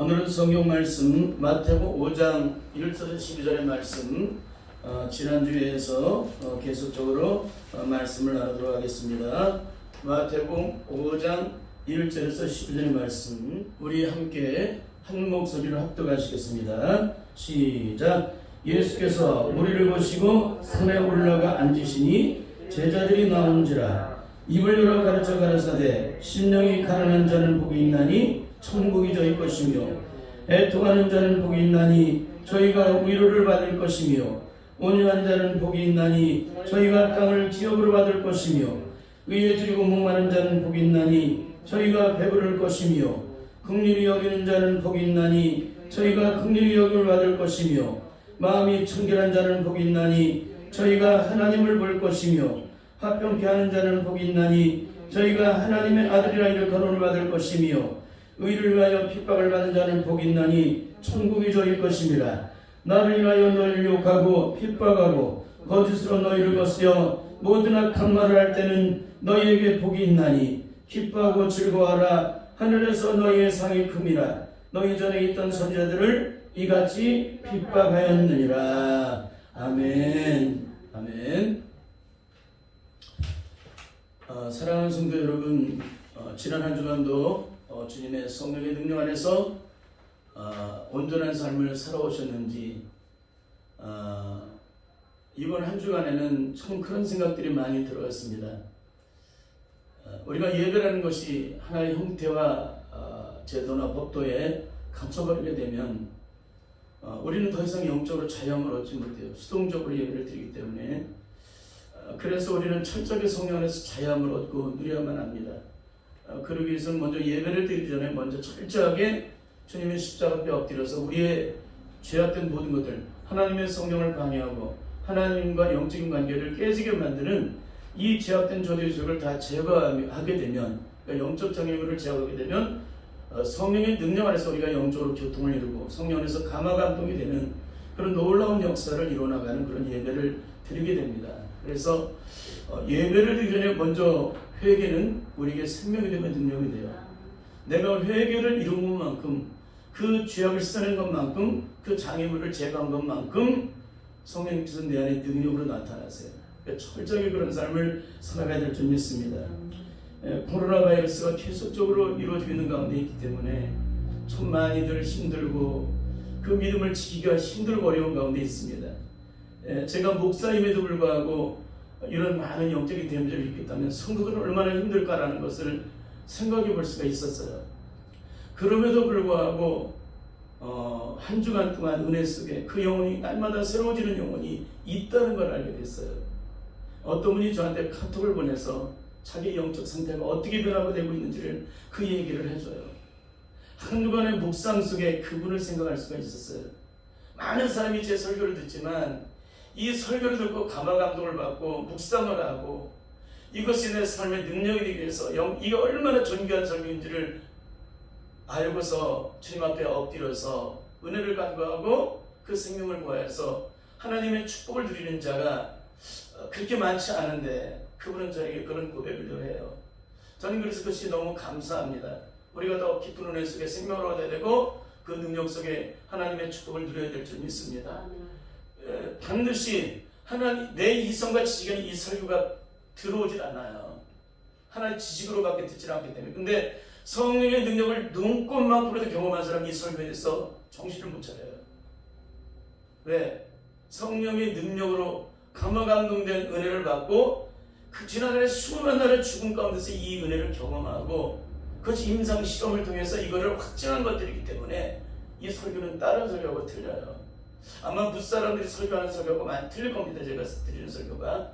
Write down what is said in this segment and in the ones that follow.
오늘은 성경 말씀 마태복음 5장 1절에서 12절의 말씀 지난주에서 계속적으로 말씀을 나누도록 하겠습니다. 마태복음 5장 1절에서 12절의 말씀 우리 함께 한 목소리로 합독하시겠습니다. 시작. 예수께서 무리를 보시고 산에 올라가 앉으시니 제자들이 나온지라 입을 열어 가르쳐 가라사대 심령이 가난한 자는 복이 있나니 천국이 저희 것이며 애통하는 자는 복이 있나니 저희가 위로를 받을 것이며 온유한 자는 복이 있나니 저희가 땅을 기업으로 받을 것이며 의에 줄이고 목마른 자는 복이 있나니 저희가 배부를 것이며 긍휼히 여기는 자는 복이 있나니 저희가 긍휼히 여김을 받을 것이며 마음이 청결한 자는 복이 있나니 저희가 하나님을 볼 것이며 화평케 하는 자는 복이 있나니 저희가 하나님의 아들이라 이를 거론을 받을 것이며 의를 위하여 핍박을 받은 자는 복이 있나니 천국이 저희 것임이라. 나를 인하여 너희를 욕하고 핍박하고 거짓으로 너희를 거스려 모든 악한 말을 할 때는 너희에게 복이 있나니 기뻐하고 즐거워하라. 하늘에서 너희의 상이 큼이라. 너희 전에 있던 선자들을 이같이 핍박하였느니라. 아멘. 아멘. 사랑하는 성도 여러분, 지난 한 주간도 주님의 성령의 능력 안에서 온전한 삶을 살아오셨는지 이번 한 주간에는 참 그런 생각들이 많이 들어왔습니다. 우리가 예배라는 것이 하나의 형태와 제도나 법도에 갇혀버리게 되면 우리는 더 이상 영적으로 자유함을 얻지 못해요. 수동적으로 예배를 드리기 때문에. 그래서 우리는 철저하게 성령 안에서 자유함을 얻고 누려야만 합니다. 그러기 위해서는 먼저 예배를 드리기 전에 먼저 철저하게 주님의 십자가 앞에 엎드려서 우리의 죄악된 모든 것들, 하나님의 성령을 방해하고 하나님과 영적인 관계를 깨지게 만드는 이 죄악된 조직을 다 제거하게 되면, 그러니까 영적 장애물을 제거하게 되면 성령의 능력 안에서 우리가 영적으로 교통을 이루고 성령 안에서 감화감동이 되는 그런 놀라운 역사를 이루어나가는 그런 예배를 드리게 됩니다. 그래서 예배를 드리기 전에 먼저 회개는 우리에게 생명이 되면 능력이 돼요. 내가 회개를 이룬 것만큼, 그 죄악을 씻어낸 것만큼, 그 장애물을 제거한 것만큼 성령님께서 내 안에 능력으로 나타나세요. 그러니까 철저하게 그런 삶을 살아가야 될 줄 믿습니다. 코로나 바이러스가 계속적으로 이루어지고 있는 가운데 있기 때문에 참 많이들 힘들고 그 믿음을 지키기가 힘들고 어려운 가운데 있습니다. 제가 목사임에도 불구하고 이런 많은 영적인 데미지를 입겠다면 성도들은 얼마나 힘들까라는 것을 생각해 볼 수가 있었어요. 그럼에도 불구하고 한 주간 동안 은혜 속에 그 영혼이 날마다 새로워지는 영혼이 있다는 걸 알게 됐어요. 어떤 분이 저한테 카톡을 보내서 자기 영적 상태가 어떻게 변하고 되고 있는지를 그 얘기를 해줘요. 한 주간의 묵상 속에 그분을 생각할 수가 있었어요. 많은 사람이 제 설교를 듣지만 이 설교를 듣고 감화감동을 받고 묵상을 하고 이것이 내 삶의 능력이 되기 위해서 이게 얼마나 존귀한 설교인지를 알고서 주님 앞에 엎드려서 은혜를 간구하고 그 생명을 구하여서 하나님의 축복을 누리는 자가 그렇게 많지 않은데 그분은 저에게 그런 고백을 해요. 저는 그래서 그것이 너무 감사합니다. 우리가 더 깊은 은혜 속에 생명을 얻어야 되고 그 능력 속에 하나님의 축복을 누려야 될 줄 믿습니다. 반드시 하나님 내 이성과 지식에는 이 설교가 들어오질 않아요. 하나의 지식으로밖에 듣지 않기 때문에. 근데 성령의 능력을 눈꽃만큼이라도 경험한 사람이 이 설교에 대해서 정신을 못 차려요. 왜? 성령의 능력으로 감화감동된 은혜를 받고 그 지난날의 수많은 날의 죽음 가운데서 이 은혜를 경험하고 그것이 임상 실험을 통해서 이거를 확증한 것들이기 때문에 이 설교는 다른 설교하고 틀려요. 아마 무사람들이 설교하는 설교하고 많이 틀릴 겁니다. 제가 드리는 설교가.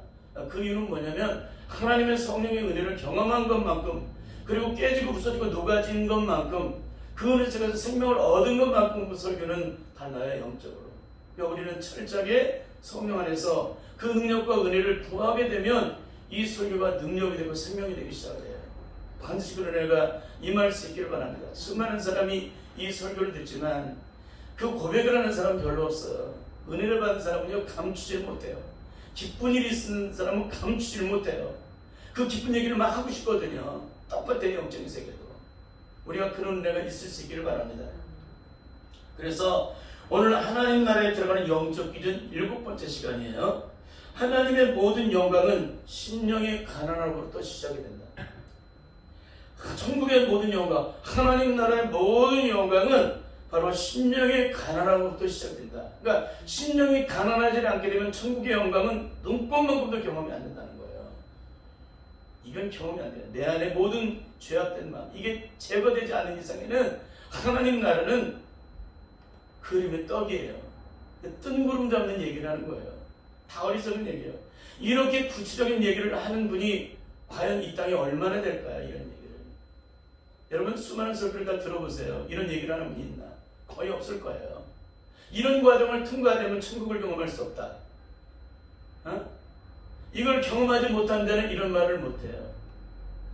그 이유는 뭐냐면 하나님의 성령의 은혜를 경험한 것만큼, 그리고 깨지고 부서지고 녹아진 것만큼, 그 은혜 속에서 생명을 얻은 것만큼 그 설교는 달라요. 영적으로. 그러니까 우리는 철저하게 성령 안에서 그 능력과 은혜를 구하게 되면 이 설교가 능력이 되고 생명이 되기 시작해요. 반드시 그런 은혜가 임할 수 있기를 바랍니다. 수많은 사람이 이 설교를 듣지만 그 고백을 하는 사람은 별로 없어요. 은혜를 받은 사람은요 감추질 못해요. 기쁜 일이 있는 사람은 감추질 못해요. 그 기쁜 얘기를 막 하고 싶거든요. 똑같아요. 영적인 세계도. 우리가 그런 은혜가 있을 수 있기를 바랍니다. 그래서 오늘 하나님 나라에 들어가는 영적 기준 7번째 시간이에요. 하나님의 모든 영광은 심령의 가난함으로부터 시작이 된다. 천국의 모든 영광, 하나님 나라의 모든 영광은 바로 심령의 가난함으로부터 시작된다. 그러니까 심령이 가난하지 않게 되면 천국의 영광은 눈꼽만큼도 경험이 안 된다는 거예요. 이건 경험이 안 돼요. 내 안에 모든 죄악된 마음, 이게 제거되지 않는 이상에는 하나님 나라는 그림의 떡이에요. 뜬구름 잡는 얘기를 하는 거예요. 다 어리석은 얘기예요. 이렇게 구체적인 얘기를 하는 분이 과연 이 땅에 얼마나 될까요? 이런 얘기를. 여러분 수많은 설교를 다 들어보세요. 이런 얘기를 하는 분이 있나? 거의 없을 거예요. 이런 과정을 통과하려면 천국을 경험할 수 없다. 이걸 경험하지 못한 자는 이런 말을 못해요.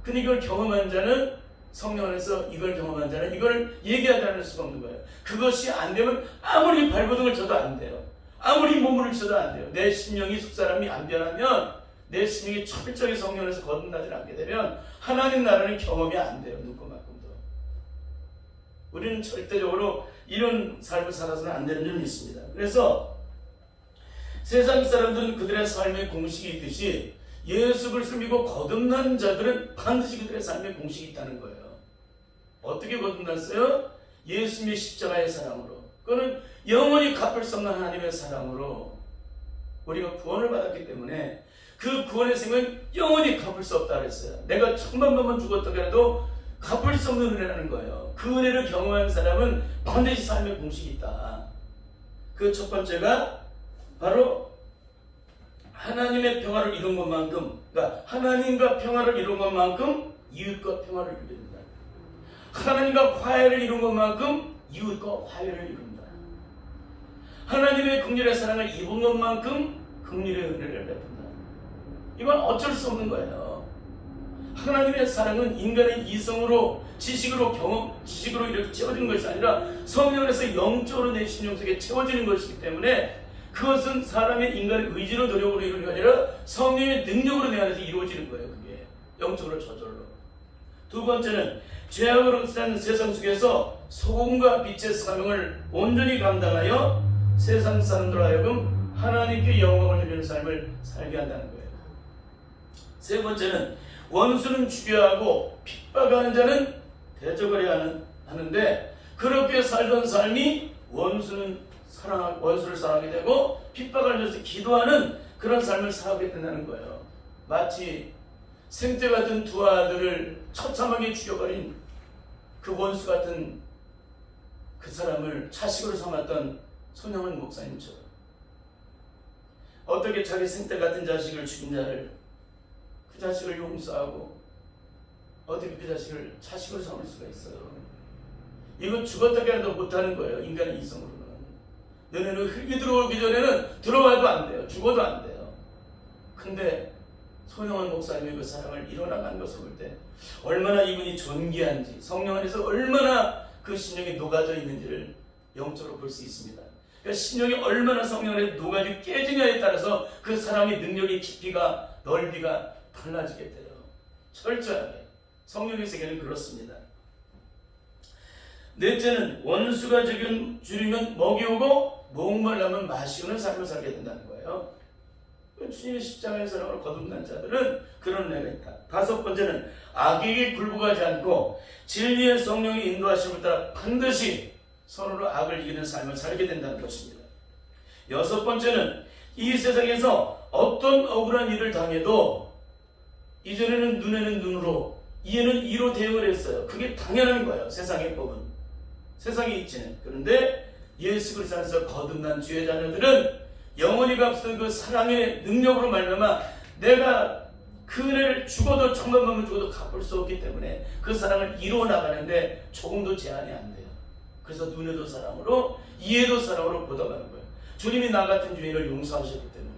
근데 이걸 경험한 자는 성령 안에서 이걸 경험한 자는 이걸 얘기하지 않을 수가 없는 거예요. 그것이 안 되면 아무리 발버둥을 쳐도 안 돼요. 아무리 몸을 쳐도 안 돼요. 내 심령이 속사람이 안 변하면, 내 심령이 철저히 성령 안에서 거듭나지 않게 되면 하나님 나라는 경험이 안 돼요. 눈꼽만큼도. 우리는 절대적으로 이런 삶을 살아서는 안 되는 점이 있습니다. 그래서 세상 사람들은 그들의 삶의 공식이 있듯이 예수 그리스도를 믿고 거듭난 자들은 반드시 그들의 삶의 공식이 있다는 거예요. 어떻게 거듭났어요? 예수님의 십자가의 사랑으로. 그거는 영원히 갚을 수 없는 하나님의 사랑으로 우리가 구원을 받았기 때문에 그 구원의 생은 영원히 갚을 수 없다 그랬어요. 내가 천만 번만 죽었더라도 갚을 수 없는 은혜라는 거예요. 그 은혜를 경험한 사람은 반드시 삶의 공식이 있다. 그 첫 번째가 바로 하나님의 평화를 이룬 것만큼, 그러니까 하나님과 평화를 이룬 것만큼 이웃과 평화를 이루게 된다. 하나님과 화해를 이룬 것만큼 이웃과 화해를 이룬다. 하나님의 긍휼의 사랑을 입은 것만큼 긍휼의 은혜를 베푼다. 이건 어쩔 수 없는 거예요. 하나님의 사랑은 인간의 이성으로, 지식으로 이렇게 채워지는 것이 아니라 성령에서 영적으로 내 심령 속에 채워지는 것이기 때문에 그것은 사람의 인간의 의지로 노력으로 이루는 게 아니라 성령의 능력으로 내 안에서 이루어지는 거예요. 그게 영적으로 저절로. 두 번째는 죄악으로 산 세상 속에서 소금과 빛의 사명을 온전히 감당하여 세상 사람들로 하여금 하나님께 영광을 누리는 삶을 살게 한다는 거예요. 세 번째는 원수는 죽여하고 핍박하는 자는 대적을 하는데 그렇게 살던 삶이 원수를 사랑하게 되고 핍박을 위해서 기도하는 그런 삶을 살게 된다는 거예요. 마치 생태 같은 두 아들을 처참하게 죽여버린 그 원수 같은 그 사람을 자식으로 삼았던 손영은 목사님처럼 어떻게 자기 생태 같은 자식을 죽인 자를 그 자식을 용서하고 어떻게 그 자식을 자식으로 삼을 수가 있어요? 이건 죽었다고 해도 못하는 거예요. 인간의 이성으로는. 너네는 흙이 들어오기 전에는 들어와도 안 돼요. 죽어도 안 돼요. 근데 손영원 목사님의 그 사랑을 이뤄나가는 것을 볼 때 얼마나 이분이 존귀한지, 성령 안에서 얼마나 그 심령이 녹아져 있는지를 영적으로 볼 수 있습니다. 그러니까 심령이 얼마나 성령 안에 녹아져 깨지냐에 따라서 그 사람의 능력의 깊이가, 넓이가 달라지게 돼요. 철저하게. 성령의 세계는 그렇습니다. 넷째는 원수가 줄이면 먹이오고 목말라면 마시우는 삶을 살게 된다는 거예요. 주님의 십자가의 사랑으로 거듭난 자들은 그런 은혜가 있다. 다섯 번째는 악에게 굴복하지 않고 진리의 성령의 인도하심을 따라 반드시 서로로 악을 이기는 삶을 살게 된다는 것입니다. 여섯 번째는 이 세상에서 어떤 억울한 일을 당해도 이전에는 눈에는 눈으로, 이에는 이로 대응을 했어요. 그게 당연한 거예요. 세상의 법은. 세상에 있지는. 그런데 예수 그리스도 안에서 거듭난 주의 자녀들은 영원히 값은 그 사랑의 능력으로 말미암아 내가 그 은혜를 죽어도 천만 번만 죽어도 갚을 수 없기 때문에 그 사랑을 이루어 나가는데 조금도 제한이 안 돼요. 그래서 눈에도 사랑으로, 이에도 사랑으로 보답하는 거예요. 주님이 나 같은 죄인을 용서하셨기 때문에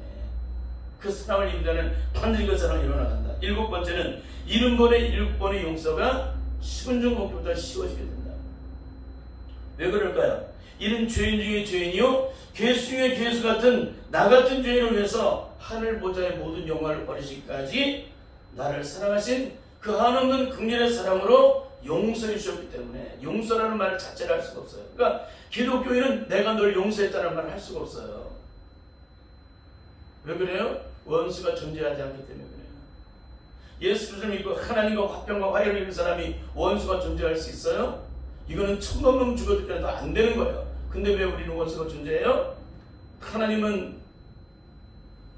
그 사랑을 입으려는 반드시 그 사랑을 이뤄나간다. 일곱 번째는 70번의 용서가 식은 중 먹기보다 쉬워지게 된다. 왜 그럴까요? 이는 죄인 중에 죄인이요 괴수 중에 괴수 같은 나 같은 죄인을 위해서 하늘 보좌의 모든 영광을 버리시기까지 나를 사랑하신 그 한없는 긍휼의 사랑으로 용서해 주셨기 때문에 용서라는 말 자체를 할 수가 없어요. 그러니까 기독교인은 내가 널 용서했다는 말을 할 수가 없어요. 왜 그래요? 원수가 존재하지 않기 때문에 그래요. 예수 그리스도를 믿고 하나님과 화평과 화해를 입은 사람이 원수가 존재할 수 있어요? 이거는 천만 명 죽어도 안 되는 거예요. 근데 왜 우리는 원수가 존재해요? 하나님은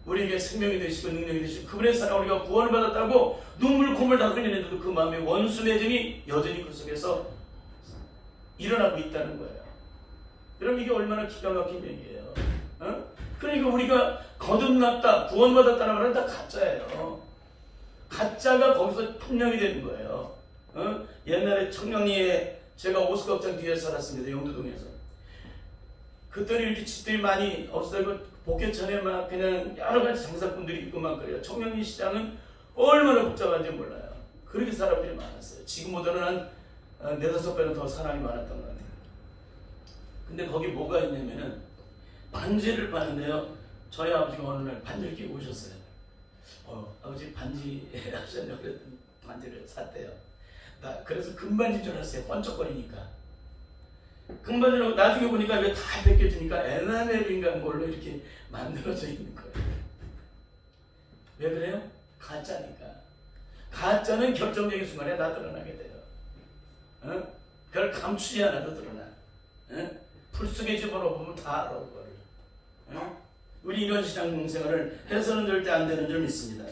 우리에게 생명이 되시고 능력이 되시고 그분의 사랑 우리가 구원을 받았다고 눈물 콧물 다 흘리는데도 그 마음에 원수 맺음이 여전히 그 속에서 일어나고 있다는 거예요. 여러분 이게 얼마나 기가 막힌 얘기예요. 그러니까 우리가 거듭났다 구원받았다는 말은 다 가짜예요. 가짜가 거기서 판명이 되는 거예요. 옛날에 청량리에 제가 오스극장 뒤에 살았습니다. 영도동에서. 그때는 이렇게 집들이 많이 없어요. 복개천에 막 그냥 여러 가지 장사꾼들이 있고 막 그래요. 청량리 시장은 얼마나 복잡한지 몰라요. 그렇게 사람들이 많았어요. 지금보다는 한 4-5배는 더 사람이 많았던 것 같아요. 근데 거기 뭐가 있냐면은 반지를 파는데요. 저희 아버지가 어느 날 반지를 끼고 오셨어요. 아버지 반지 하셨냐고 그랬더니 반지를 샀대요. 나 그래서 금반지인 줄 알았어요. 번쩍거리니까. 금반지라고 나중에 보니까 이게 다 벗겨지니까 에나멜인가 뭘로 이렇게 만들어져 있는 거예요. 왜 그래요? 가짜니까. 가짜는 결정적인 순간에 다 드러나게 돼요. 그걸 감추지 않아도 드러나. 풀 속에 집어넣으면 다 알아 그거를. 우리 이런 신앙생활을 해서는 절대 안 되는 줄 믿습니다.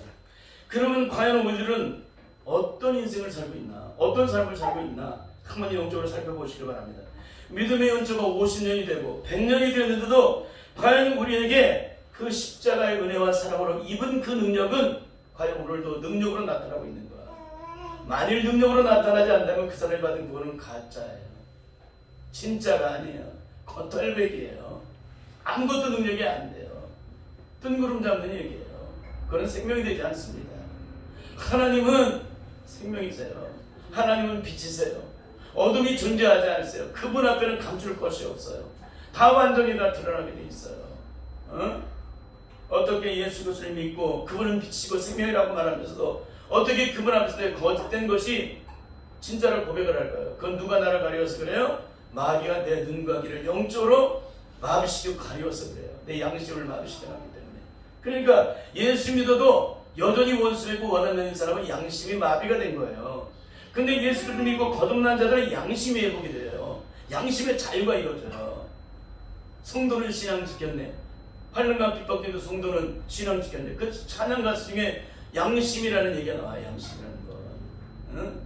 그러면 과연 우리들은 어떤 인생을 살고 있나, 어떤 삶을 살고 있나 한번 영적으로 살펴보시기 바랍니다. 믿음의 연초가 50년이 되고 100년이 되었는데도 과연 우리에게 그 십자가의 은혜와 사랑으로 입은 그 능력은 과연 오늘도 능력으로 나타나고 있는 거야. 만일 능력으로 나타나지 않는다면 그 사람이 받은 구원은 가짜예요. 진짜가 아니에요. 겉털배기예요. 아무것도 능력이 안 돼요. 뜬구름 잡는 얘기예요. 그건 생명이 되지 않습니다. 하나님은 생명이세요. 하나님은 빛이세요. 어둠이 존재하지 않으세요. 그분 앞에는 감출 것이 없어요. 다 완전히 다 드러나게 돼 있어요. 어떻게 예수 그리스도를 믿고 그분은 빛이고 생명이라고 말하면서도 어떻게 그분 앞에서 거짓된 것이 진짜를 고백을 할까요? 그건 누가 나를 가려워서 그래요? 마귀가 내 눈과 귀를 영적으로 마비시키고 가려워서 그래요. 내 양심을 마비시켜놨기 때문에. 그러니까 예수 믿어도 여전히 원수이고 원하는 사람은 양심이 마비가 된 거예요. 근데 예수를 믿고 거듭난 자들은 양심이 회복이 돼요. 양심의 자유가 이루어져요. 성도는 신앙 지켰네. 8년간 핍박해도 성도는 신앙 지켰네. 그 찬양 가수 중에 양심이라는 얘기가 나와요. 양심이라는 거. 응?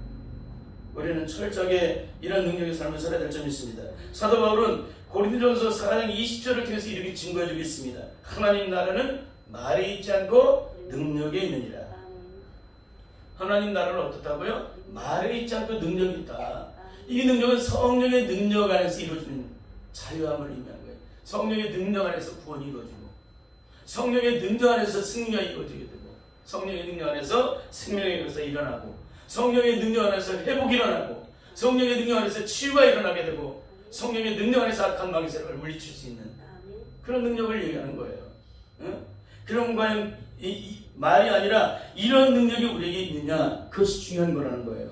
우리는 철저하게 이런 능력의 삶을 살아야 될 점이 있습니다. 사도 바울은 고린도전서 4장 20절을 통해서 이렇게 증거해 주고 있습니다. 하나님 나라는 말에 있지 않고 능력에 있느니라. 하나님 나라는 어떻다고요? 말에 있지 않고 능력이 있다. 이 능력은 성령의 능력 안에서 이루어지는 자유함을 의미하는 거예요. 성령의 능력 안에서 구원이 이루어지고 성령의 능력 안에서 승리가 이루어지게 되고 성령의 능력 안에서 생명의 것이 일어나고 성령의 능력 안에서 회복이 일어나고 성령의 능력 안에서 치유가 일어나게 되고 성령의 능력 안에서 악한 마귀 세력을 물리칠 수 있는 그런 능력을 얘기하는 거예요. 그럼 과연 말이 아니라 이런 능력이 우리에게 있느냐, 그것이 중요한 거라는 거예요.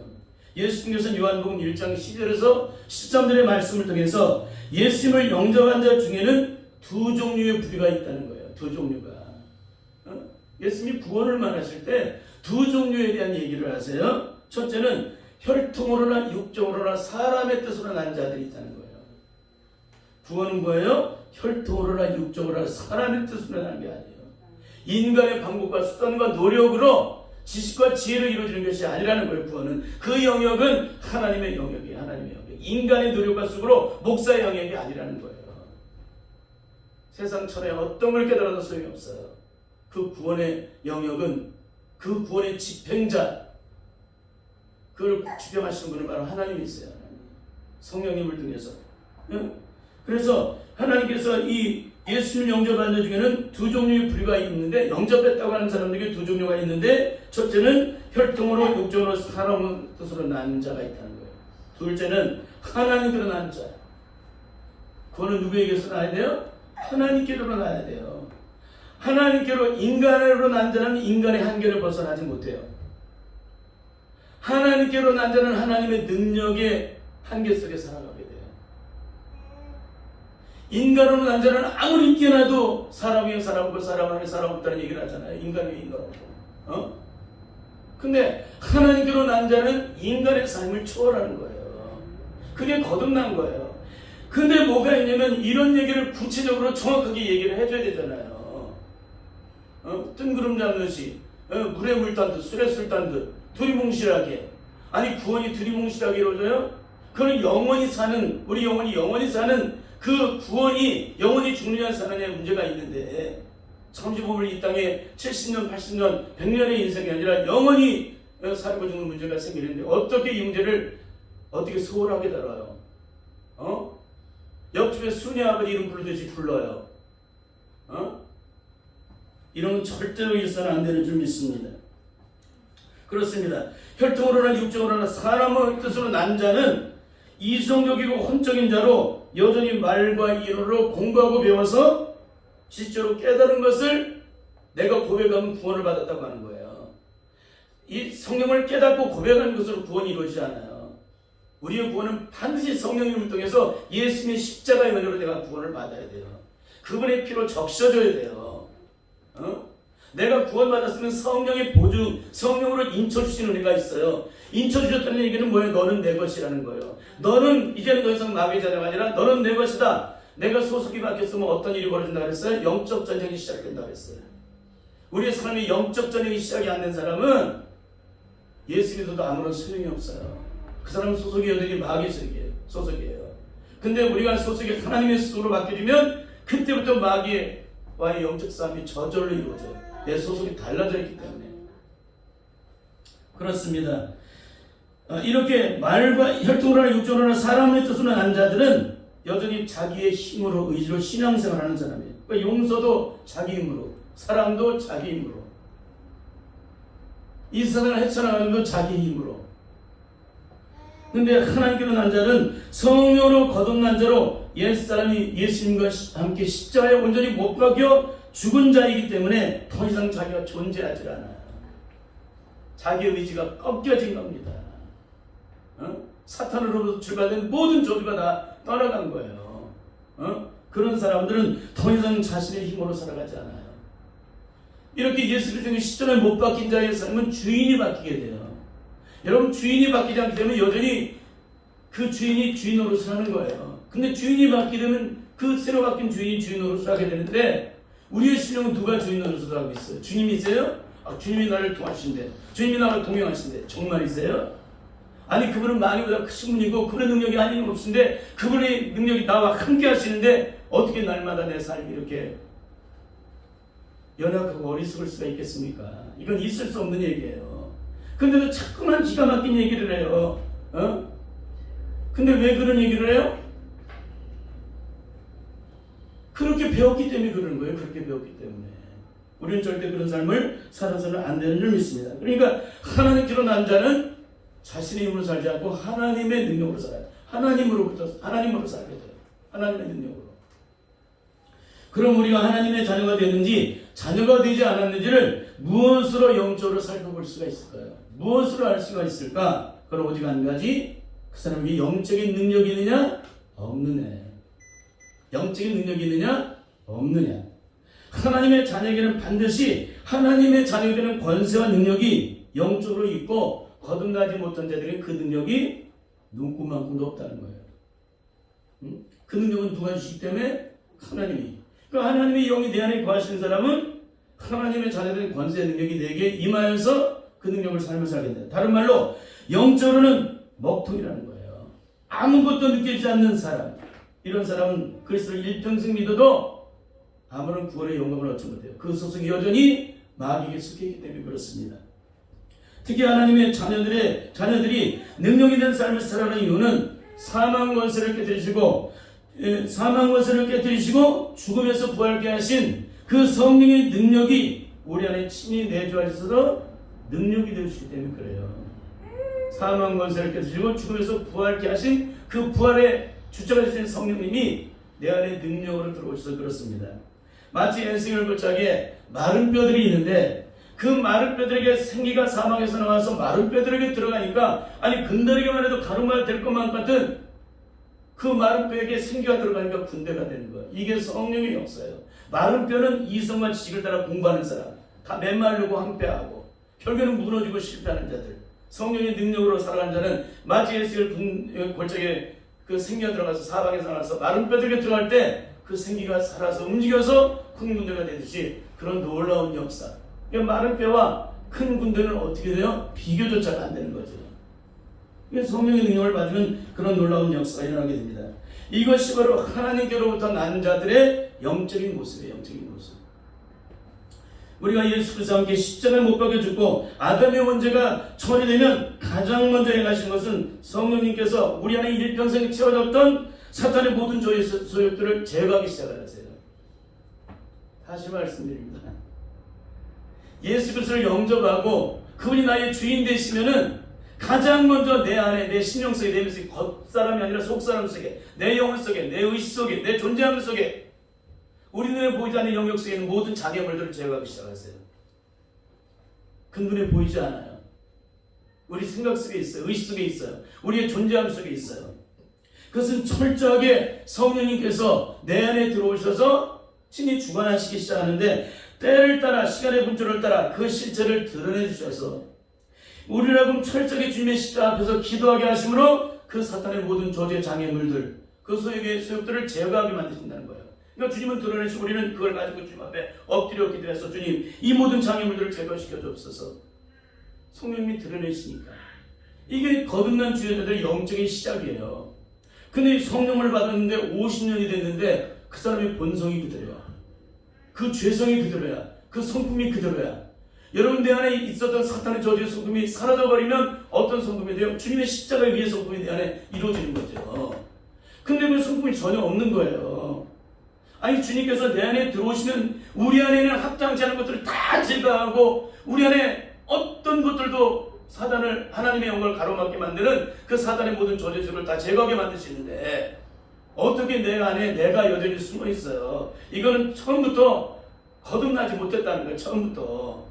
예수님께서 요한복음 1장 10절에서 13절의 말씀을 통해서 예수님을 영접한 자 중에는 두 종류의 부류가 있다는 거예요. 두 종류가. 예수님이 구원을 말하실 때 두 종류에 대한 얘기를 하세요. 첫째는 혈통으로나 육적으로나 사람의 뜻으로 난 자들이 있다는 거예요. 구원은 뭐예요? 혈통으로나 육적으로나 사람의 뜻으로 나는 게 아니에요. 인간의 방법과 수단과 노력으로 지식과 지혜로 이루어지는 것이 아니라는 거예요. 구원은 그 영역은 하나님의 영역이에요. 하나님의 영역. 인간의 노력과 수고로 목사의 영역이 아니라는 거예요. 세상 천하에 어떤 걸 깨달아도 소용이 없어요. 그 구원의 영역은 그 구원의 집행자, 그걸 주병하시는 분은 바로 하나님이세요. 하나님. 성령님을 통해서. 그래서 하나님께서 이 예수님을 영접하는 자 중에는 두 종류의 부류가 있는데, 영접했다고 하는 사람들에게 두 종류가 있는데, 첫째는 혈통으로 육적으로 사람 뜻으로 난 자가 있다는 거예요. 둘째는 하나님께로 난 자. 그거는 누구에게서 나야 돼요? 하나님께로 나야 돼요. 하나님께로 인간으로 난 자는 인간의 한계를 벗어나지 못해요. 하나님께로 난 자는 하나님의 능력의 한계 속에 살아가게 돼요. 인간으로 난 자는 아무리 뛰어나도 사람 위에 사람 없고 사람 안에 사람 없다는 얘기를 하잖아요. 인간 위에 인간 없고. 근데 하나님께로 난 자는 인간의 삶을 초월하는 거예요. 그게 거듭난 거예요. 근데 뭐가 있냐면 이런 얘기를 구체적으로 정확하게 얘기를 해줘야 되잖아요. 뜬구름 잡듯이 물에 물 딴 듯 술에 술 딴 듯 두리뭉실하게. 아니 구원이 두리뭉실하게 이루어져요? 그건 영원히 사는, 우리 영원히 사는 그 구원이 영원히 죽느냐 사느냐의 문제가 있는데, 잠시 보면 이 땅에 70년 80년 100년의 인생이 아니라 영원히 살고 죽는 문제가 생기는데 어떻게 이 문제를 어떻게 소홀하게 다뤄요? 옆집에 순이 아버지 이름 부르듯이 불러요. 이런 건 절대로 있어서는 안 되는 줄 믿습니다. 그렇습니다. 혈통으로나 육적으로나 사람의 뜻으로 난 자는 이성적이고 혼적인 자로 여전히 말과 이론으로 공부하고 배워서 실제로 깨달은 것을 내가 고백하면 구원을 받았다고 하는 거예요. 이 성경을 깨닫고 고백하는 것으로 구원이 이루어지지 않아요. 우리의 구원은 반드시 성령님을 통해서 예수님의 십자가의 은혜로 내가 구원을 받아야 돼요. 그분의 피로 적셔져야 돼요. 내가 구원받았으면 성령의 보증, 성령으로 인쳐주신 은혜가 있어요. 인쳐주셨다는 얘기는 뭐예요? 너는 내 것이라는 거예요. 너는 이제는 더 이상 마귀의 자녀가 아니라 너는 내 것이다. 내가 소속이 바뀌었으면 어떤 일이 벌어진다 그랬어요? 영적 전쟁이 시작된다 그랬어요. 우리의 삶이 영적 전쟁이 시작이 안 된 사람은 예수 믿어도 아무런 소용이 없어요. 그 사람은 소속이 여전히 마귀의 소속이에요. 근데 우리가 소속이 하나님의 소속으로 바뀌어지면 그때부터 마귀와의 영적 싸움이 저절로 이루어져요. 내 소속이 달라져 있기 때문에. 그렇습니다. 이렇게 말과 혈통으로나 육적으로나 사람의 뜻으로 난 자들은 여전히 자기의 힘으로 의지로 신앙생활하는 사람이에요. 그러니까 용서도 자기 힘으로, 사랑도 자기 힘으로, 이 세상을 헤쳐나가는 것도 자기 힘으로. 근데 하나님께로 난 자는 성령으로 거듭난 자로 옛사람이 예수님과 함께 십자가에 온전히 못 박혀 죽은 자이기 때문에 더 이상 자기가 존재하지 않아요. 자기의 의지가 꺾여진 겁니다. 사탄으로부터 출발된 모든 저주가 다 떠나간 거예요. 그런 사람들은 더 이상 자신의 힘으로 살아가지 않아요. 이렇게 예수를 통해 십자가에 못 박힌 자의 삶은 주인이 바뀌게 돼요. 여러분, 주인이 바뀌지 않기 때문에 여전히 그 주인이 주인 노릇을 하는 거예요. 근데 주인이 바뀌려면 그 새로 바뀐 주인이 주인 노릇을 하게 되는데, 우리의 신령은 누가 주인 노릇을 하고 있어요? 주님이세요? 주님이 나를 통하신대. 주님이 나를 동행하신대. 정말이세요? 아니, 그분은 많이보다 크신 분이고 그분의 능력이 아닌 없으신데 그분의 능력이 나와 함께 하시는데 어떻게 날마다 내 삶이 이렇게 연약하고 어리석을 수가 있겠습니까? 이건 있을 수 없는 얘기예요. 근데도 자꾸만 기가 막힌 얘기를 해요. 근데 왜 그런 얘기를 해요? 그렇게 배웠기 때문에 그러는 거예요. 그렇게 배웠기 때문에. 우리는 절대 그런 삶을 살아서는 안 되는 줄 믿습니다. 그러니까 하나님께로 난 자는 자신의 힘으로 살지 않고 하나님의 능력으로 살아요. 하나님으로 살게 돼요. 하나님의 능력으로. 그럼 우리가 하나님의 자녀가 되는지 자녀가 되지 않았는지를 무엇으로 영적으로 살펴볼 수가 있을까요? 무엇으로 알 수가 있을까? 그럼 오직 한 가지, 그 사람이 영적인 능력이 있느냐 없느냐. 영적인 능력이 있느냐 없느냐. 하나님의 자녀에게는 반드시 하나님의 자녀가 되는 권세와 능력이 영적으로 있고, 거듭나지 못한 자들에게 그 능력이 눈꼽만큼도 없다는 거예요. 그 능력은 누가 주시기 때문에? 하나님이. 그러니까 하나님의 영이 내 안에 거하시는 사람은 하나님의 자녀된 권세의 능력이 내게 임하여서 그 능력을 삶을 살게 된다. 다른 말로 영적으로는 먹통이라는 거예요. 아무것도 느껴지지 않는 사람, 이런 사람은 그리스도를 일평생 믿어도 아무런 구원의 영광을 얻지 못해요. 그 소속이 여전히 마귀에게 속해있기 때문에 그렇습니다. 특히 하나님의 자녀들이 능력 있는 삶을 살아가는 이유는 사망 권세를 깨뜨리시고 죽음에서 부활케 하신 그 성령의 능력이 우리 안에 친히 내주하셔서 능력이 되시기 때문에 그래요. 사망 권세를 깨뜨리시고 죽음에서 부활케 하신 그 부활의 주체가 되신 성령님이 내 안에 능력으로 들어오셔서 그렇습니다. 마치 엔생을 골짜기에 마른 뼈들이 있는데 그 마른 뼈들에게 생기가 사망에서 나와서 마른 뼈들에게 들어가니까 아니 근들에게만 해도 가루가 될 것만 같은 그 마른 뼈에게 생기가 들어가니까 군대가 되는 거예요. 이게 성령의 역사예요. 마른 뼈는 이성과 지식을 따라 공부하는 사람, 다 메마르고 황폐하고 결국에는 무너지고 실패하는 자들, 성령의 능력으로 살아가는 자는 마치 에스겔 골짜기에 그 생기가 들어가서 사방에서 나와서 마른 뼈들에게 들어갈 때 그 생기가 살아서 움직여서 큰 군대가 되듯이 그런 놀라운 역사. 마른 뼈와 큰 군대는 어떻게 돼요? 비교조차가 안 되는 거죠. 성령의 능력을 받으면 그런 놀라운 역사가 일어나게 됩니다. 이것이 바로 하나님께로부터 난 자들의 영적인 모습이에요. 영적인 모습. 우리가 예수 그리스도와 함께 십자가에 못 박혀 죽고 아담의 원죄가 처리되면 가장 먼저 행하신 것은 성령님께서 우리 안에 일평생 채워졌던 사탄의 모든 소욕들을 제거하기 시작하세요. 다시 말씀드립니다. 예수 그리스도를 영접하고 그분이 나의 주인 되시면은 가장 먼저 내 안에 내 심령 속에 내 속에 겉사람이 아니라 속사람 속에 내 영혼 속에 내 의식 속에 내 존재함 속에 우리 눈에 보이지 않는 영역 속에 있는 모든 장애물들을 제거하기 시작하세요. 그 눈에 보이지 않아요. 우리 생각 속에 있어요. 의식 속에 있어요. 우리의 존재함 속에 있어요. 그것은 철저하게 성령님께서 내 안에 들어오셔서 친히 주관하시기 시작하는데 때를 따라 시간의 분초를 따라 그 실체를 드러내 주셔서 우리라고 철저하게 주님의 십자가 앞에서 기도하게 하심으로 그 사탄의 모든 저주의 장애물들 그 소욕들을 제거하게 만드신다는 거예요. 그러니까 주님은 드러내시고 우리는 그걸 가지고 주님 앞에 엎드려 기도해서 주님 이 모든 장애물들을 제거시켜 주옵소서. 성령님이 드러내시니까 이게 거듭난 주여자들의 영적인 시작이에요. 근데 성령을 받았는데 50년이 됐는데 그 사람의 본성이 그대로야. 그 죄성이 그대로야. 그 성품이 그대로야. 여러분 내 안에 있었던 사탄의 저주의 성품이 사라져버리면 어떤 성품이 돼요? 주님의 십자가 위의 성품이 내 안에 이루어지는 거죠. 근데 그 성품이 전혀 없는 거예요. 아니 주님께서 내 안에 들어오시면 우리 안에는 합당치 않은 것들을 다 제거하고 우리 안에 어떤 것들도 사단을 하나님의 영광을 가로막게 만드는 그 사단의 모든 저주들을 다 제거하게 만드시는데 어떻게 내 안에 내가 여전히 숨어 있어요. 이거는 처음부터 거듭나지 못했다는 거예요. 처음부터.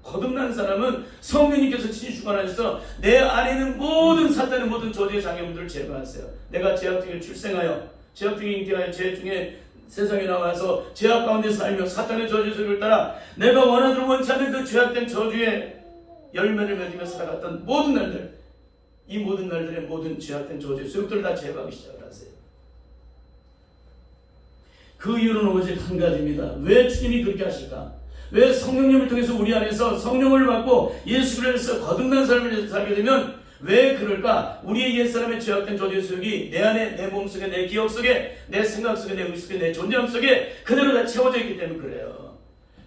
거듭난 사람은 성령님께서 친히 주관하셔서 내 안에 있는 모든 사탄의 모든 저주의 장애물들을 제거하세요. 내가 죄악 중에 출생하여 죄악 중에 잉태하여 죄 중에 세상에 나와서 죄악 가운데 살며 사탄의 저주를 따라 내가 원하도록 원치 않는 그 죄악된 저주의 열매를 맺으며 살아갔던 모든 날들, 이 모든 날들의 모든 죄악된 저주의 소욕들을 다 제거하기 시작을 하세요. 그 이유는 오직 한 가지입니다. 왜 주님이 그렇게 하실까? 왜 성령님을 통해서 우리 안에서 성령을 받고 예수 그리스도에서 거듭난 삶을 살게 되면 왜 그럴까? 우리의 옛사람의 죄악된 저주의 소욕이 내 안에, 내 몸속에, 내 기억 속에, 내 생각 속에, 내 의식 속에, 내 존재함 속에 그대로 다 채워져 있기 때문에 그래요.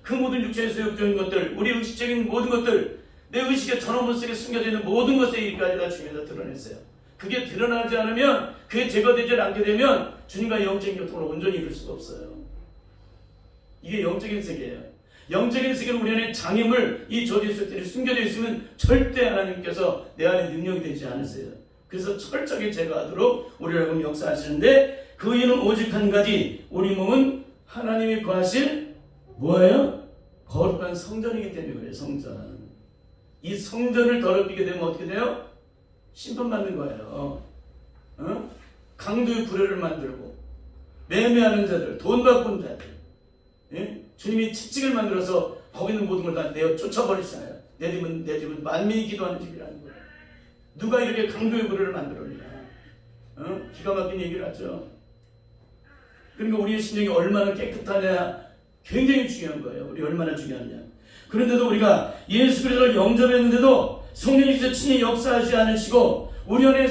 그 모든 육체의 소욕적인 것들, 우리 의식적인 모든 것들, 내 의식의 전원문 속에 숨겨져 있는 모든 것에 이까지 다 주님에서 드러냈어요. 그게 드러나지 않으면, 그게 제거되지 않게 되면 주님과 영적인 교통을 온전히 이룰 수가 없어요. 이게 영적인 세계예요. 영적인 세계는 우리 안에 장애물, 이 저주의 소욕들이 숨겨져 있으면 절대 하나님께서 내 안에 능력이 되지 않으세요. 그래서 철저하게 제거하도록 우리라고 역사하시는데 그 이유는 오직 한 가지, 우리 몸은 하나님이 거하실 뭐예요? 거룩한 성전이기 때문에 그래요. 성전. 이 성전을 더럽히게 되면 어떻게 돼요? 심판받는 거예요. 강도의 불효를 만들고 매매하는 자들, 돈 바꾼 자들, 예? 주님이 채찍을 만들어서 거기 있는 모든 걸 다 내어 쫓아버리시잖아요. 내 집은 만민이 기도하는 집이라는 거예요. 누가 이렇게 강도의 불효를 만들었냐? 기가 막힌 얘기를 하죠. 그러니까 우리의 심령이 얼마나 깨끗하냐 굉장히 중요한 거예요. 우리 얼마나 중요하냐. 그런데도 우리가 예수 그리스도를 영접했는데도 성령님께서 친히 역사하지 않으시고 우리 안에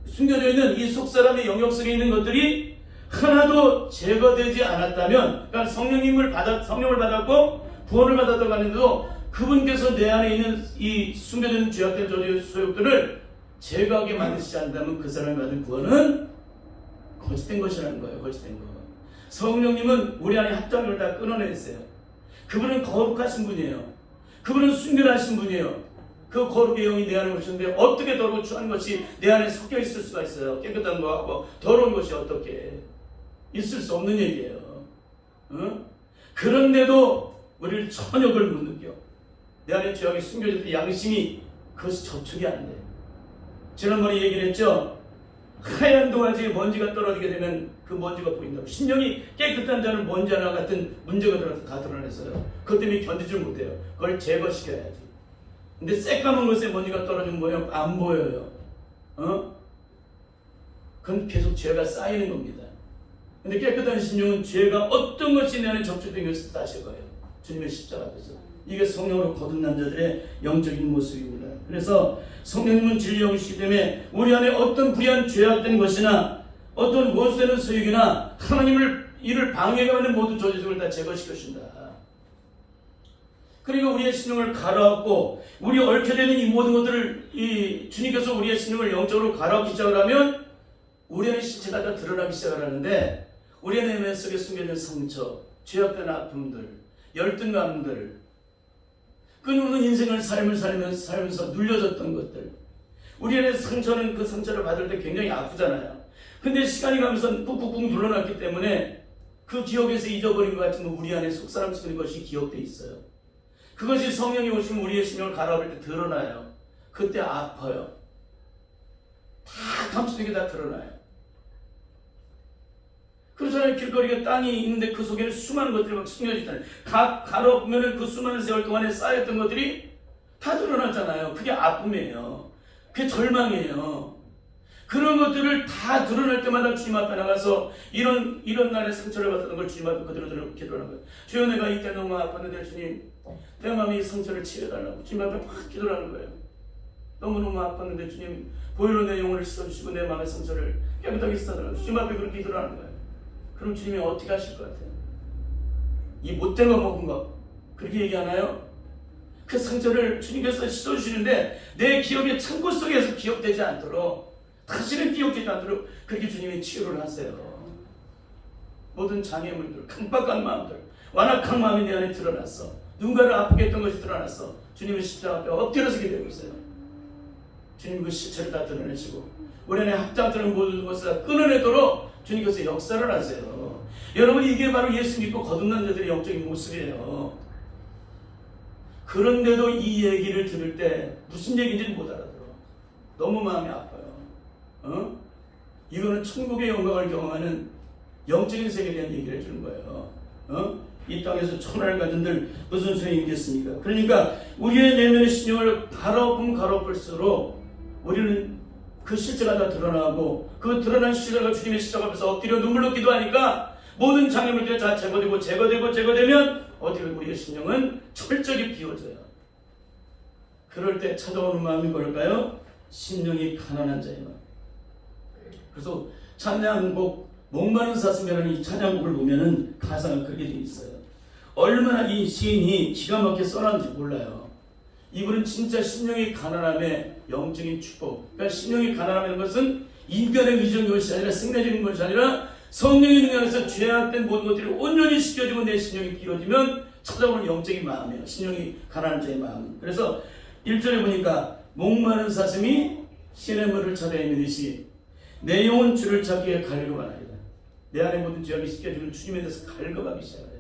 숨겨져 있는 이 속사람의 영역 속에 있는 것들이 하나도 제거되지 않았다면, 그러니까 성령을 받았고 구원을 받았다고 하는데도 그분께서 내 안에 있는 이 숨겨져 있는 죄악된 저주의 소욕들을 제거하게 만드시지 않는다면 그 사람이 받은 구원은 거짓된 것이라는 거예요. 거짓된 거. 성령님은 우리 안에 합당을 다 끊어냈어요. 그분은 거룩하신 분이에요. 그분은 순결하신 분이에요. 그 거룩의 영이 내 안에 오셨는데 어떻게 더러운 추한 것이 내 안에 섞여 있을 수가 있어요. 깨끗한 거하고 더러운 것이 어떻게 있을 수 없는 얘기예요. 그런데도 우리는 전혀 그걸 못 느껴. 내 안에 죄악이 숨겨졌던 양심이 그것이 접촉이 안 돼. 지난번에 얘기를 했죠. 하얀 도화지에 먼지가 떨어지게 되면 그 먼지가 보인다고. 심령이 깨끗한 자는 먼지 하나 같은 문제가 다 드러냈어요. 그것 때문에 견디질 못해요. 그걸 제거시켜야지. 근데 새까만 것에 먼지가 떨어지면 뭐예요? 안 보여요. 그건 계속 죄가 쌓이는 겁니다. 근데 깨끗한 심령은 죄가 어떤 것이 내 안에 접촉된 것을 다시 거예요. 주님의 십자가 앞에서. 이게 성령으로 거듭난 자들의 영적인 모습입니다. 그래서 성령님은 진리 영이시기 때문에 우리 안에 어떤 불의한 죄악된 것이나 어떤 못되는 소욕이나 하나님을 이를 방해하게 하는 모든 저주들을 다 제거시켜 준다. 그러니까 우리의 신령을 갈아엎고 우리 얽혀 되는 이 모든 것들을 주님께서 우리의 신령을 영적으로 갈아엎기 시작을 하면 우리 안의 신체가 다 드러나기 시작을 하는데 우리 안의 내면 속에 숨겨진 상처, 죄악된 아픔들, 열등감들, 끊임없는 인생을 삶을 살면서 눌려졌던 것들, 우리 안의 상처는 그 상처를 받을 때 굉장히 아프잖아요. 근데 시간이 가면서 꾹꾹꾹 눌러놨기 때문에 그 기억에서 잊어버린 것 같지만 우리 안에 속사람 속인 것이 기억되어 있어요. 그것이 성령이 오시면 우리의 심령을 갈아엎을 때 드러나요. 그때 아파요. 다 감추는 게 다 드러나요. 그렇잖아요. 길거리에 땅이 있는데 그 속에는 수많은 것들이 막 숨겨지잖아요. 갈아엎으면 그 수많은 세월 동안에 쌓였던 것들이 다 드러나잖아요. 그게 아픔이에요. 그게 절망이에요. 그런 것들을 다 드러날 때마다 주님 앞에 나가서 이런 날에 상처를 받았던 걸 주님 앞에 그대로 기도하는 거예요. 주여, 내가 이때 너무 아팠는데 주님, 내 마음에 이 상처를 치료해달라고 주님 앞에 확 기도하는 거예요. 너무너무 아팠는데 주님, 보혈로 내 영혼을 씻어주시고 내 마음의 상처를 깨끗하게 씻어달라고 주님 앞에 그렇게 기도하는 거예요. 그럼 주님이 어떻게 하실 것 같아요? 이 못된 거 먹은 거 그렇게 얘기하나요? 그 상처를 주님께서 씻어주시는데 내 기억의 창고 속에서 기억되지 않도록, 다시는 기억되지 않도록 그렇게 주님이 치유를 하세요. 모든 장애물들, 강박한 마음들, 완악한 마음이 내 안에 드러났어. 누군가를 아프게 했던 것이 드러났어. 주님의 십자가 앞에 엎드려 서게 되고 있어요. 주님 그 실체를 다 드러내시고 우리 안에 합장되는 모든 것을 다 끊어내도록 주님께서 역사를 하세요. 여러분, 이게 바로 예수 믿고 거듭난 자들의 영적인 모습이에요. 그런데도 이 얘기를 들을 때 무슨 얘기인지는 못 알아들어. 너무 마음이 아파요. 이거는 천국의 영광을 경험하는 영적인 세계에 대한 얘기를 해주는 거예요. 이 땅에서 천하를 가진들 무슨 소용이 있겠습니까? 그러니까 우리의 내면의 신령을 갈아엎을수록 우리는 그 실체가 다 드러나고, 그 드러난 실체가 주님의 십자가 앞에서 엎드려 눈물로 기도하니까 모든 장애물들이 다 제거되면 어떻게 우리의 신령은 철저히 비워져요. 그럴 때 찾아오는 마음이 뭘까요? 신령이 가난한 자의 마음. 그래서 찬양곡 목마른 사슴이라는 이 찬양곡을 보면은 가사가 그렇게 되어 있어요. 얼마나 이 시인이 기가 막히게 써놨는지 몰라요. 이분은 진짜 심령이 가난함의 영적인 축복. 그러니까 심령이 가난함이라는 것은 인간의 의존 것이 아니라 승리적인 것이 아니라 성령의 능력 안에서 죄악된 모든 것들이 온전히 씻겨지고 내 심령이 비워지면 찾아오는 영적인 마음이에요. 심령이 가난한 자의 마음. 그래서 1절에 보니까 목마른 사슴이 시냇물을 찾아 헤매듯이 내 영혼 주를 찾기에 갈급하나이다. 내 안에 모든 죄악이 씻겨지면 주님에 대해서 갈급하기 시작해요.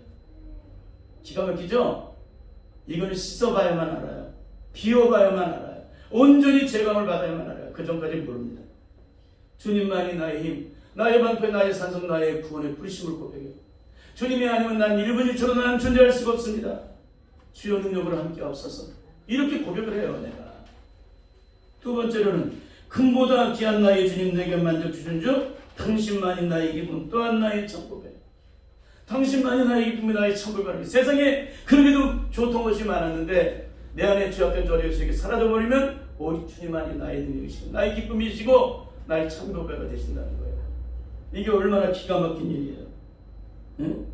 기가 막히죠? 이거는 씻어봐야만 알아요. 비워봐야만 알아요. 온전히 제감을 받아야만 알아요. 그 전까지 모릅니다. 주님만이 나의 힘, 나의 방패, 나의 산성, 나의 구원의 뿌리심을 고백해요. 주님이 아니면 난 1분 1초도 나는 존재할 수가 없습니다. 주여 능력으로 함께 하옵소서. 이렇게 고백을 해요. 내가. 두 번째로는 금보다 귀한 나의 주님, 내게 만족 주신 주 당신만이 나의 기쁨, 또한 나의 천국에. 당신만이 나의 기쁨이 나의 천국에. 세상에 그렇게도 좋던 것이 많았는데 내 안에 죄악된 저리의 속에 사라져버리면 오직 주님만이 나의 능력이시고 나의 기쁨이시고 나의 천국배가 되신다는 거예요. 이게 얼마나 기가 막힌 일이에요. 응?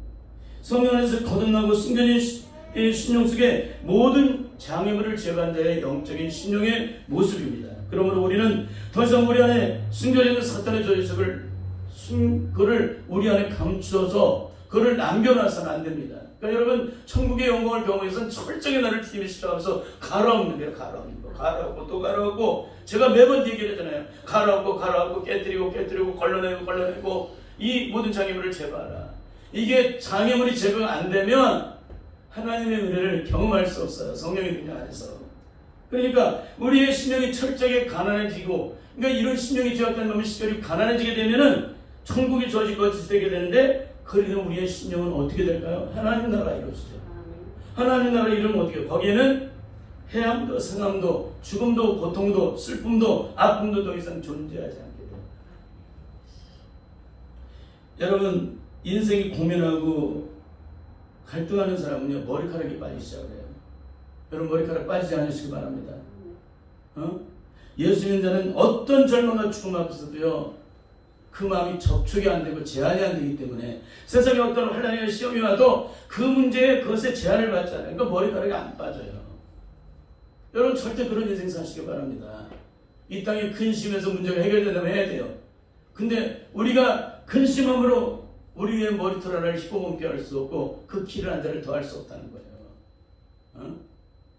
성령 안에서 거듭나고 숨겨진 신령 속에 모든 장애물을 제거한 자의 영적인 신령의 모습입니다. 그러므로 우리는 더 이상 우리 안에 숨겨진 사탄의 저주석을 그를 우리 안에 감추어서 그를 남겨놔서는 안 됩니다. 그러니까 여러분, 천국의 영광을 경험해서는 철저히 나를 주님의 십자가에서 갈아엎는 거예요. 갈아엎고 또 갈아엎고. 제가 매번 얘기를 하잖아요. 갈아엎고 깨뜨리고 걸러내고 이 모든 장애물을 제거하라. 이게 장애물이 제거가 안 되면 하나님의 은혜를 경험할 수 없어요. 성령의 능력 안에서. 그러니까 우리의 심령이 철저하게 가난해지고, 그러니까 이런 심령이 죄악된 놈의 시절이 가난해지게 되면은 천국이 저지 거짓이 되게 되는데, 그러면 우리의 심령은 어떻게 될까요? 하나님 나라 이루어지죠. 하나님 나라 이루면 어떻게 해요? 거기에는 해함도 상함도 죽음도 고통도 슬픔도 아픔도 더 이상 존재하지 않게 돼요. 여러분, 인생이 고민하고 갈등하는 사람은요, 머리카락이 빠지기 시작해요. 여러분, 머리카락 빠지지 않으시기 바랍니다. 예수 믿는 자는 어떤 절망과 죽음 앞에서도요, 그 마음이 접촉이 안 되고 제한이 안 되기 때문에 세상에 어떤 환난이나 시험이 와도 그 문제에 그것에 제한을 받지 않아요. 그러니까 머리카락이 안 빠져요. 여러분, 절대 그런 인생 사시기 바랍니다. 이 땅에 근심해서 문제가 해결된다면 해야 돼요. 근데 우리가 근심함으로 우리의 머리털 하나를 희고봉게 할 수 없고 그 키를 한 자를 더할 수 없다는 거예요.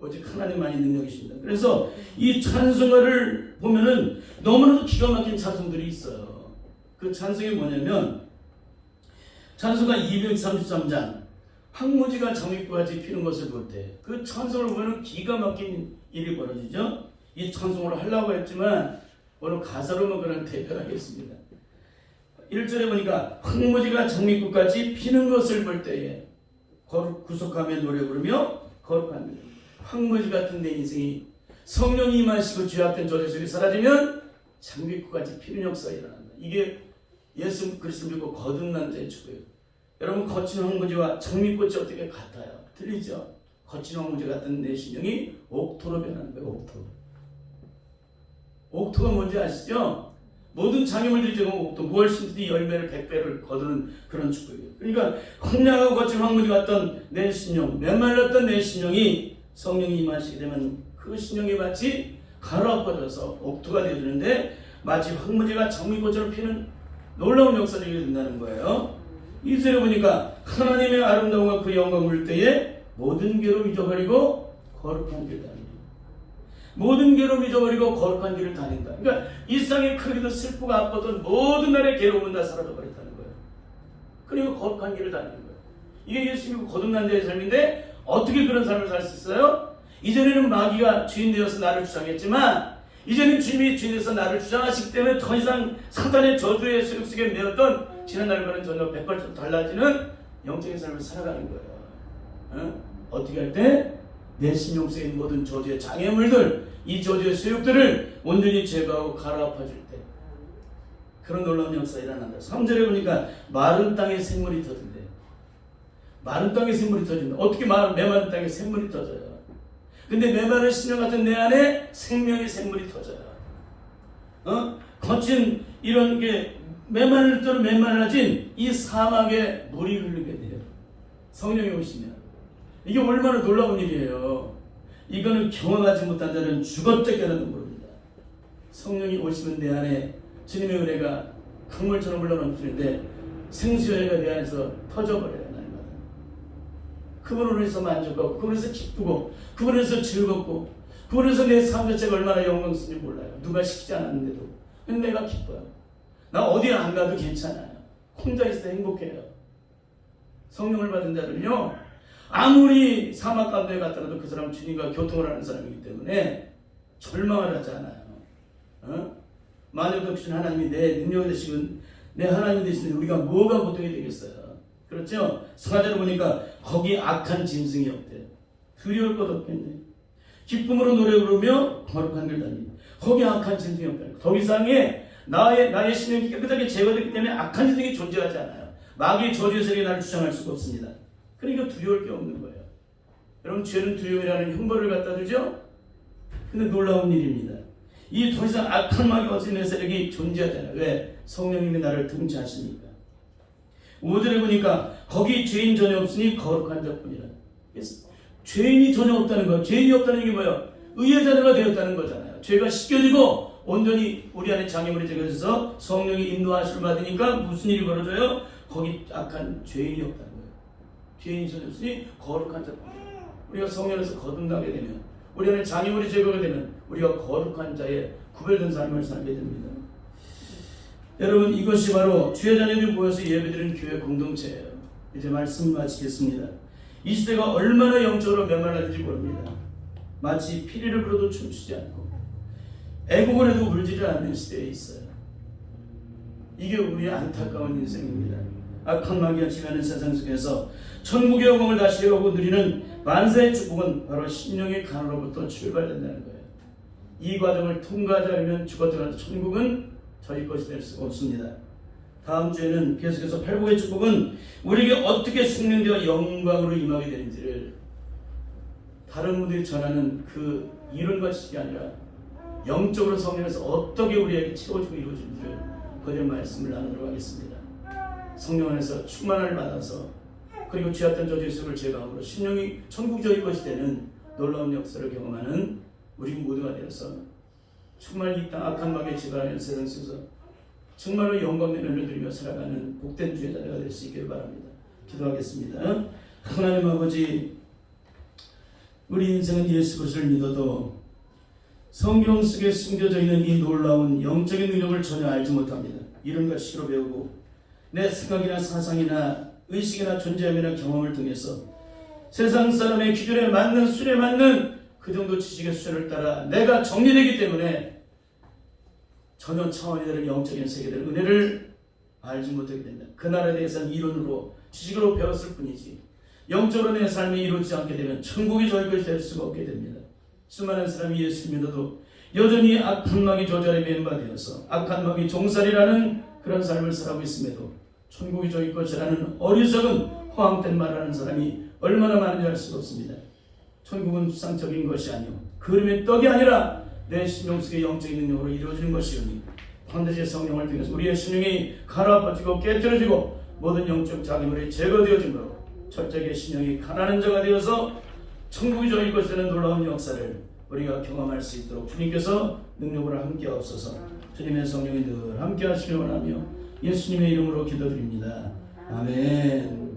오직 하나님만이 능력이십니다. 그래서 이 찬송가를 보면은 너무나도 기가 막힌 찬송들이 있어요. 그 찬송이 뭐냐면 찬송가 233장 황무지가 장미꽃같이 피는 것을 볼 때 그 찬송을 보면 기가 막힌 일이 벌어지죠. 이 찬송을 하려고 했지만 오늘 가사로만 그냥 대변하겠습니다. 1절에 보니까 황무지가 장미꽃같이 피는 것을 볼 때에 구속하며 노래 부르며 거룩합니다. 황무지 같은 내 인생이 성령이 임하시고 죄악된 저주 속에 사라지면 장미꽃같이 피는 역사가 일어난다. 이게 예수 그리스도 믿고 거듭난 자의 축복이에요. 여러분, 거친 황무지와 장미꽃이 어떻게 같아요? 틀리죠? 거친 황무지 같은 내 심령이 옥토로 변하는 거예요. 옥토. 옥토가 뭔지 아시죠? 모든 장애물들이 제공 옥토, 무얼 심든지 열매를 100배를 거두는 그런 축복이에요. 그러니까 황량하고 거친 황무지 같던 내 심령, 메말랐던 내 심령이 성령이 임하시게 되면 그 심령이 마치 가라앉아서 옥토가 되어주는데 마치 황무지가 장미꽃처럼 피는 놀라운 역사적이 된다는 거예요. 2절에 보니까 하나님의 아름다움과 그 영광을 볼 때에 모든 괴로움 잊어버리고 거룩한 길을 다닌다. 모든 괴로움 잊어버리고 거룩한 길을 다닌다. 그러니까 일상에 크기도 슬프고 아팠던 모든 날의 괴로움은 다 사라져버렸다는 거예요. 그리고 거룩한 길을 다니는 거예요. 이게 예수 믿고 거듭난 자의 삶인데 어떻게 그런 삶을 살 수 있어요? 이전에는 마귀가 주인 되어서 나를 주장했지만 이제는 주님이 주인 되어서 나를 주장하시기 때문에 더 이상 사탄의 저주의 세력 속에 매었던 지난날과는 전혀 100발 달라지는 영적인 삶을 살아가는 거예요. 어떻게 할 때? 내 심령 속에 있는 모든 저주의 장애물들, 이 저주의 세력들을 온전히 제거하고 갈아엎어줄 때 그런 놀라운 역사가 일어난다. 3절에 보니까 마른 땅에 샘물이 터진대. 마른 땅에 샘물이 터진다. 어떻게 메마른 땅에 샘물이 터져요? 근데 메마른 심령 같은 내 안에 생명의 샘물이 터져요. 거친 이런 게 메말라진 이 사막에 물이 흐르게 돼요. 성령이 오시면. 이게 얼마나 놀라운 일이에요. 이거는 경험하지 못한 자는 죽었다 깨닫는 모릅니다. 성령이 오시면 내 안에 주님의 은혜가 강물처럼 흘러넘치는데 생수연회가 내 안에서 터져버려요. 날마다. 그분을 위해서 만족하고 그분을 위해서 기쁘고 그분을 위해서 즐겁고 그분을 위해서 내 삶 자체가 얼마나 영광스러운지 몰라요. 누가 시키지 않았는데도. 근데 내가 기뻐요. 나 어디 안 가도 괜찮아요. 혼자 있을 때 행복해요. 성령을 받은 자들은요, 아무리 사막 가운데 갔더라도 그 사람은 주님과 교통을 하는 사람이기 때문에 절망을 하지 않아요. 만약 없이는 하나님이 내 능력이 되시면 내 하나님이 되시는 우리가 뭐가 보통이 되겠어요. 그렇죠? 사자를 보니까 거기 악한 짐승이 없대요. 두려울 것 없겠네. 기쁨으로 노래 부르며 거룩한 길 다니고 거기 악한 짐승이 없다는 더 이상의 나의 심령이 깨끗하게 제거됐기 때문에 악한 짐승이 존재하지 않아요. 마귀의 저주의 세력이 나를 주장할 수가 없습니다. 그러니까 두려울 게 없는 거예요. 여러분, 죄는 두려움이라는 형벌을 갖다 주죠? 근데 놀라운 일입니다. 이 더 이상 악한 마귀 거짓의 세력이 존재하잖아요. 왜? 성령님이 나를 통치하시니까. 5절에 보니까 거기 죄인 전혀 없으니 거룩한 자뿐이라. 죄인이 전혀 없다는 거예요. 죄인이 없다는 게 뭐예요? 의의 자녀가 되었다는 거잖아요. 죄가 씻겨지고 온전히 우리 안에 장애물이 제거돼서 성령이 인도하심을 받으니까 무슨 일이 벌어져요? 거기 악한 죄인이 없다는 거예요. 죄인이 전혀 없으니 거룩한 자뿐이라. 우리가 성령에서 거듭나게 되면, 우리 안에 장애물이 제거가 되면 우리가 거룩한 자의 구별된 삶을 살게 됩니다. 여러분, 이것이 바로 주의 자녀들이 모여서 예배드리는 교회 공동체예요. 이제 말씀 마치겠습니다. 이 시대가 얼마나 영적으로 메말라든지 모릅니다. 마치 피리를 불어도 춤추지 않고 애국을 해도 울지를 않는 시대에 있어요. 이게 우리의 안타까운 인생입니다. 악한 마귀가 지배하는 세상 속에서 천국의 영광을 다시 오고 누리는 만세의 축복은 바로 심령의 가난으로부터 출발된다는 거예요. 이 과정을 통과하지 않으면 죽어들어도 천국은 저희 것이 될 수가 없습니다. 다음 주에는 계속해서 팔복의 축복은 우리에게 어떻게 숙련되어 영광으로 임하게 되는지를 다른 분들이 전하는 그 이론과 지식이 아니라 영적으로 성령에서 어떻게 우리에게 채워주고 이루어지는지를 그런 말씀을 나누도록 하겠습니다. 성령 안에서 충만함을 받아서 그리고 죄악된 저주의 속을 제거함으로 심령이 천국 저희 것이 되는 놀라운 역사를 경험하는 우리 모두가 되어서 정말 이 땅 악한 마귀의 지배하는 세상 속에서 정말로 영광의 은혜를 누리며 살아가는 복된 주의 자녀가 될 수 있기를 바랍니다. 기도하겠습니다. 하나님 아버지, 우리 인생은 예수 그리스도를 믿어도 성경 속에 숨겨져 있는 이 놀라운 영적인 능력을 전혀 알지 못합니다. 이름과 시로 배우고 내 생각이나 사상이나 의식이나 존재함이나 경험을 통해서 세상 사람의 기준에 맞는 수준에 맞는 그 정도 지식의 수준을 따라 내가 정리되기 때문에 전혀 차원이 다른 영적인 세계의 은혜를 알지 못하게 된다. 그 나라에 대해서는 이론으로 지식으로 배웠을 뿐이지 영적으로 내 삶이 이루어지지 않게 되면 천국이 저희 것이 될 수가 없게 됩니다. 수많은 사람이 예수 믿어도 여전히 악한 마귀 조절에 멤버되어서 악한 마귀 종살이라는 그런 삶을 살아가고 있음에도 천국이 저희 것이라는 어리석은 허황된 말을 하는 사람이 얼마나 많은지 알 수가 없습니다. 천국은 수상적인 것이 아니오 그림의 떡이 아니라 내 심령 속의 영적인 능력으로 이루어지는 것이오니 반드시 성령을 통해서 우리의 심령이 갈아엎어지고 깨뜨려지고 모든 영적 장애물이 제거되어지므로 철저하게 심령이 가난한 자가 되어서 천국이 저희 것이라는 놀라운 역사를 우리가 경험할 수 있도록 주님께서 능력으로 함께 하옵소서. 주님의 성령이 늘 함께 하시길 원하며 예수님의 이름으로 기도드립니다. 아멘.